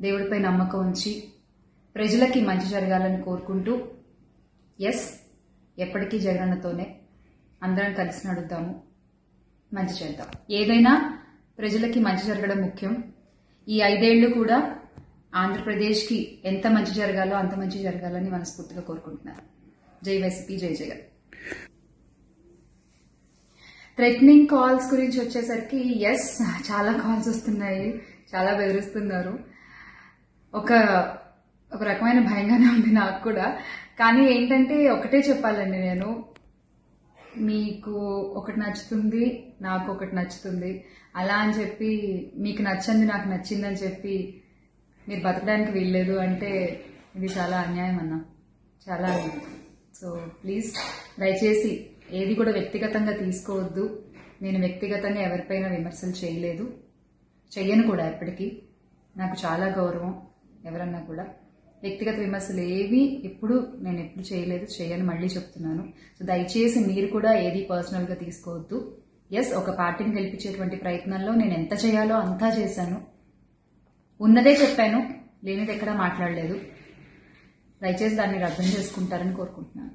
దేవుడిపై నమ్మకం ఉంచి ప్రజలకి మంచి జరగాలని కోరుకుంటూ ఎప్పటికీ జగనన్నతోనే అందరం కలిసి నడుద్దాము, మంచి చేద్దాం. ఏదైనా ప్రజలకి మంచి జరగడం ముఖ్యం. ఈ 5 ఏళ్లు కూడా ఆంధ్రప్రదేశ్కి ఎంత మంచి జరగాలో అంత మంచి జరగాలని మనస్ఫూర్తిగా కోరుకుంటున్నాను. జై వైసీపీ, జై జగన్. థ్రెటనింగ్ కాల్స్ గురించి వచ్చేసరికి చాలా కాల్స్ వస్తున్నాయి, చాలా బెదిరిస్తున్నారు. ఒక రకమైన భయంగానే ఉంది నాకు కూడా. కానీ ఏంటంటే ఒకటే చెప్పాలండి, నేను మీకు ఒకటి నచ్చుతుంది, నాకు ఒకటి నచ్చుతుంది, అలా అని చెప్పి మీకు నచ్చింది నాకు నచ్చిందని చెప్పి మీరు బతకడానికి వీల్లేదు అంటే ఇది చాలా అన్యాయం అన్న, చాలా అన్యాయం. సో ప్లీజ్ దయచేసి ఏది కూడా వ్యక్తిగతంగా తీసుకోవద్దు. నేను వ్యక్తిగతంగా ఎవరిపైనా విమర్శలు చేయలేదు, చెయ్యను కూడా. ఎప్పటికీ నాకు చాలా గౌరవం ఎవరన్నా కూడా. వ్యక్తిగత విమర్శలు ఏవి నేను ఎప్పుడు చేయలేదు, చేయని మళ్ళీ చెప్తున్నాను. సో దయచేసి మీరు కూడా ఏది పర్సనల్ గా తీసుకోవద్దు. ఒక పార్టీని గెలిపించేటువంటి ప్రయత్నంలో నేను ఎంత చేయాలో అంతా చేశాను, ఉన్నదే చెప్పాను, లేనిది ఎక్కడా మాట్లాడలేదు. దయచేసి దాన్ని అర్థం చేసుకుంటారని కోరుకుంటున్నాను.